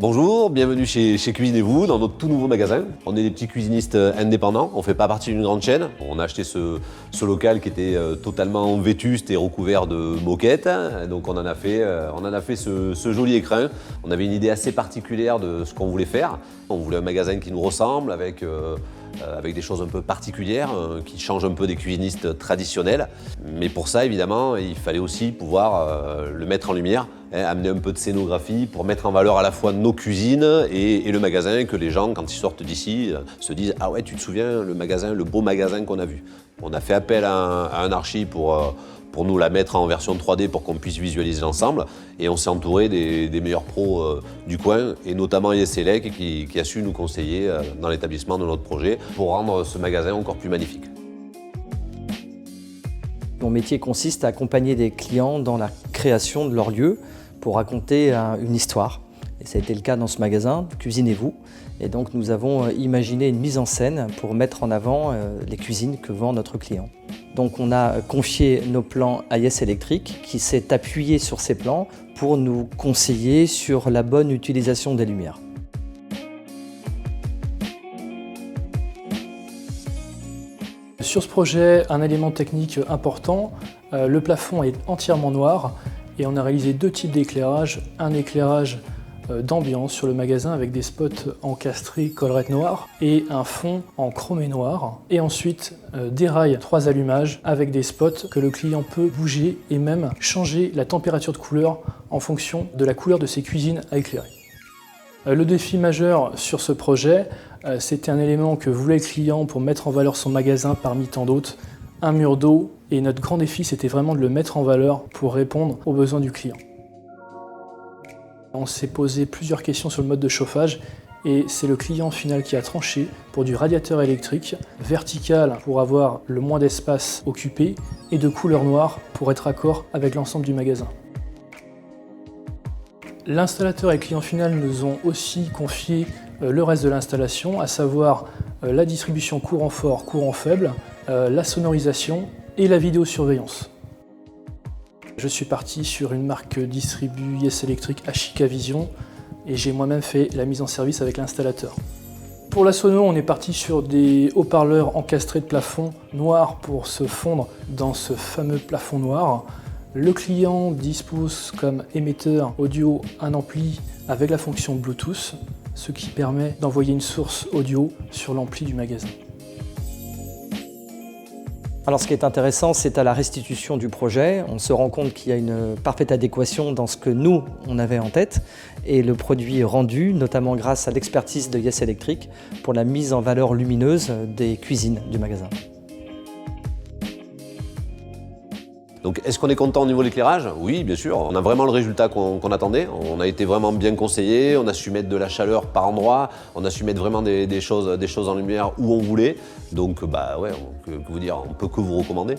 Bonjour, bienvenue chez Cuisinez-vous, dans notre tout nouveau magasin. On est des petits cuisinistes indépendants, on ne fait pas partie d'une grande chaîne. On a acheté ce local qui était totalement vétuste et recouvert de moquettes. Donc on en a fait ce joli écrin. On avait une idée assez particulière de ce qu'on voulait faire. On voulait un magasin qui nous ressemble, avec des choses un peu particulières, qui changent un peu des cuisinistes traditionnels. Mais pour ça, évidemment, il fallait aussi pouvoir le mettre en lumière, amener un peu de scénographie pour mettre en valeur à la fois nos cuisines et le magasin, que les gens, quand ils sortent d'ici, se disent « Ah ouais, tu te souviens, le magasin, le beau magasin qu'on a vu ». On a fait appel à un archi pour nous la mettre en version 3D pour qu'on puisse visualiser l'ensemble. Et on s'est entouré des meilleurs pros du coin, et notamment Yeselec qui a su nous conseiller dans l'établissement de notre projet pour rendre ce magasin encore plus magnifique. Mon métier consiste à accompagner des clients dans la création de leur lieu pour raconter une histoire. Et ça a été le cas dans ce magasin, Cuisinez-vous. Et donc nous avons imaginé une mise en scène pour mettre en avant les cuisines que vend notre client. Donc on a confié nos plans à Yeselec qui s'est appuyé sur ces plans pour nous conseiller sur la bonne utilisation des lumières. Sur ce projet, un élément technique important, le plafond est entièrement noir et on a réalisé deux types d'éclairage. Un éclairage d'ambiance sur le magasin avec des spots encastrés collerette noire et un fond en chromé noir. Et ensuite des rails 3 allumages avec des spots que le client peut bouger et même changer la température de couleur en fonction de la couleur de ses cuisines à éclairer. Le défi majeur sur ce projet, c'était un élément que voulait le client pour mettre en valeur son magasin parmi tant d'autres, un mur d'eau. Et notre grand défi, c'était vraiment de le mettre en valeur pour répondre aux besoins du client. On s'est posé plusieurs questions sur le mode de chauffage et c'est le client final qui a tranché pour du radiateur électrique, vertical pour avoir le moins d'espace occupé et de couleur noire pour être raccord avec l'ensemble du magasin. L'installateur et le client final nous ont aussi confié le reste de l'installation, à savoir la distribution courant fort, courant faible, la sonorisation et la vidéosurveillance. Je suis parti sur une marque distribue Yeselec Ashika Vision et j'ai moi-même fait la mise en service avec l'installateur. Pour la sono, on est parti sur des haut-parleurs encastrés de plafond noir pour se fondre dans ce fameux plafond noir. Le client dispose comme émetteur audio un ampli avec la fonction Bluetooth, ce qui permet d'envoyer une source audio sur l'ampli du magasin. Alors ce qui est intéressant, c'est à la restitution du projet. On se rend compte qu'il y a une parfaite adéquation dans ce que nous, on avait en tête et le produit rendu, notamment grâce à l'expertise de Yeselec pour la mise en valeur lumineuse des cuisines du magasin. Donc est-ce qu'on est content au niveau de l'éclairage? Oui, bien sûr. On a vraiment le résultat qu'on attendait. On a été vraiment bien conseillé. On a su mettre de la chaleur par endroit. On a su mettre vraiment des choses en lumière où on voulait. Donc bah ouais, que vous dire, on peut que vous recommander.